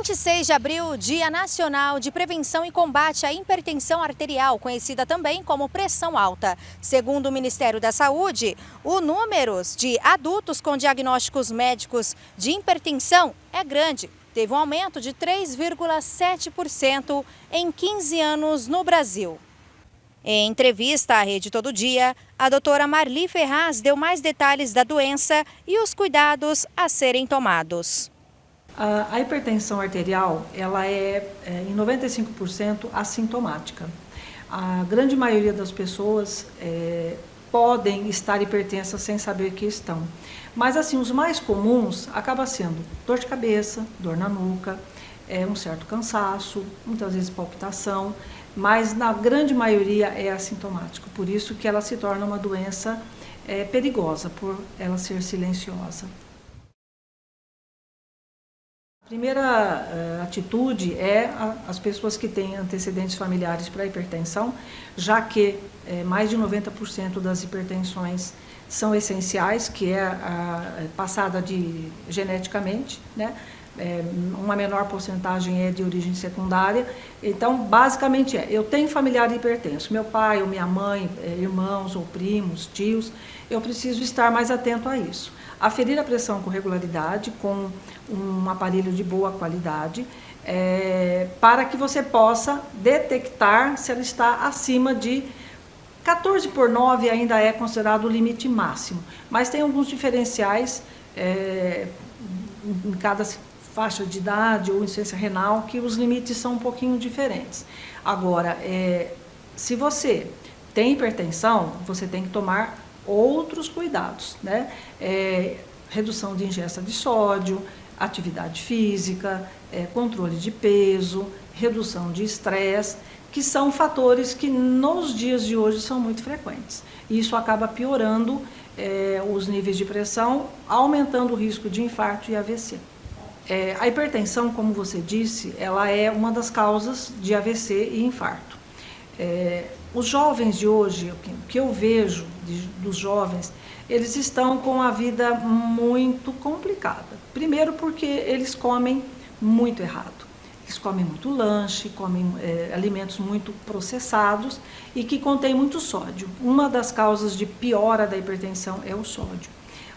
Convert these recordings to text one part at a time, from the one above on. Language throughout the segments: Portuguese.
26 de abril, Dia Nacional de Prevenção e Combate à Hipertensão Arterial, conhecida também como pressão alta. Segundo o Ministério da Saúde, o número de adultos com diagnósticos médicos de hipertensão é grande. Teve um aumento de 3,7% em 15 anos no Brasil. Em entrevista à Rede Todo Dia, a doutora Marli Ferraz deu mais detalhes da doença e os cuidados a serem tomados. A hipertensão arterial, ela é em 95% assintomática. A grande maioria das pessoas podem estar hipertensas sem saber que estão. Mas assim, os mais comuns acabam sendo dor de cabeça, dor na nuca, um certo cansaço, muitas vezes palpitação, mas na grande maioria é assintomático. Por isso que ela se torna uma doença perigosa, por ela ser silenciosa. A primeira atitude é as pessoas que têm antecedentes familiares para hipertensão, já que mais de 90% das hipertensões são essenciais, que é passada geneticamente, né? Uma menor porcentagem é de origem secundária. Então, basicamente eu tenho familiar hipertenso, meu pai ou minha mãe, irmãos ou primos, tios, eu preciso estar mais atento a isso. Aferir a pressão com regularidade, com um aparelho de boa qualidade, para que você possa detectar se ela está acima de 14/9, ainda é considerado o limite máximo, mas tem alguns diferenciais em cada faixa de idade ou insuficiência renal, que os limites são um pouquinho diferentes. Agora, se você tem hipertensão, você tem que tomar outros cuidados, né? Redução de ingesta de sódio, atividade física, controle de peso, redução de estresse, que são fatores que nos dias de hoje são muito frequentes. E isso acaba piorando os níveis de pressão, aumentando o risco de infarto e AVC. A hipertensão, como você disse, ela é uma das causas de AVC e infarto. Os jovens de hoje, o que eu vejo dos jovens, eles estão com a vida muito complicada. Primeiro porque eles comem muito errado. Eles comem muito lanche, comem alimentos muito processados e que contêm muito sódio. Uma das causas de piora da hipertensão é o sódio.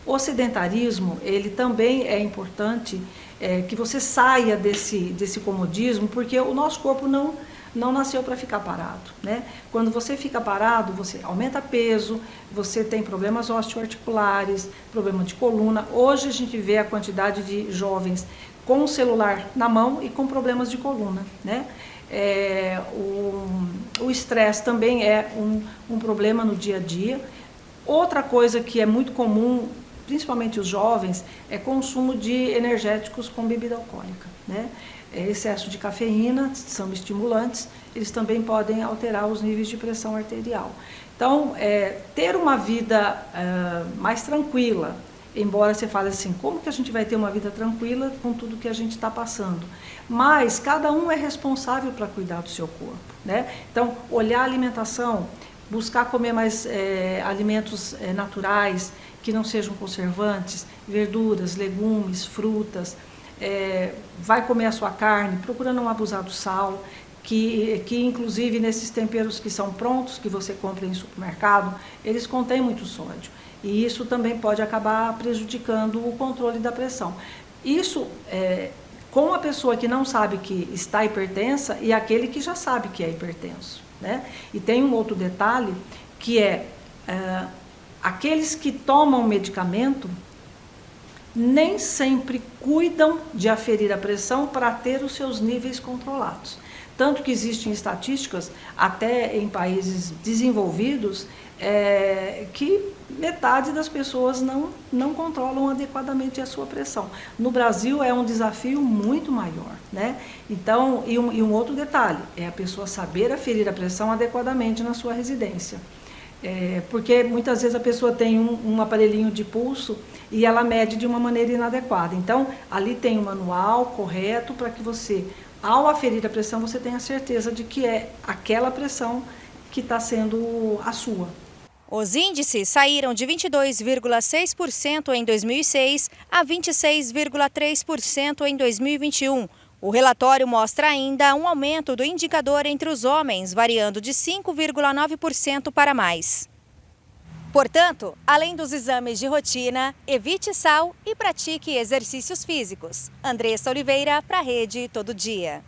O sedentarismo, ele também é importante que você saia desse comodismo, porque o nosso corpo não nasceu para ficar parado, né? Quando você fica parado, você aumenta peso, você tem problemas osteoarticulares, problema de coluna. Hoje a gente vê a quantidade de jovens com o celular na mão e com problemas de coluna, né? O estresse também é um problema no dia a dia. Outra coisa que é muito comum, principalmente os jovens, é consumo de energéticos com bebida alcoólica, né? Excesso de cafeína, são estimulantes, eles também podem alterar os níveis de pressão arterial. Então, ter uma vida mais tranquila, embora você fale assim, como que a gente vai ter uma vida tranquila com tudo que a gente está passando? Mas cada um é responsável para cuidar do seu corpo, né? Então, olhar a alimentação, buscar comer mais alimentos naturais, que não sejam conservantes, verduras, legumes, frutas, vai comer a sua carne, procura não abusar do sal, que inclusive nesses temperos que são prontos, que você compra em supermercado, eles contêm muito sódio. E isso também pode acabar prejudicando o controle da pressão. Isso com a pessoa que não sabe que está hipertensa e aquele que já sabe que é hipertenso, né? E tem um outro detalhe, que aqueles que tomam medicamento nem sempre cuidam de aferir a pressão para ter os seus níveis controlados. Tanto que existem estatísticas, até em países desenvolvidos, que metade das pessoas não controlam adequadamente a sua pressão. No Brasil é um desafio muito maior, né? Então, e um outro detalhe, é a pessoa saber aferir a pressão adequadamente na sua residência. Porque muitas vezes a pessoa tem um aparelhinho de pulso e ela mede de uma maneira inadequada. Então, ali tem um manual correto para que você, ao aferir a pressão, você tenha certeza de que é aquela pressão que está sendo a sua. Os índices saíram de 22,6% em 2006 a 26,3% em 2021. O relatório mostra ainda um aumento do indicador entre os homens, variando de 5,9% para mais. Portanto, além dos exames de rotina, evite sal e pratique exercícios físicos. Andressa Oliveira, para a Rede Todo Dia.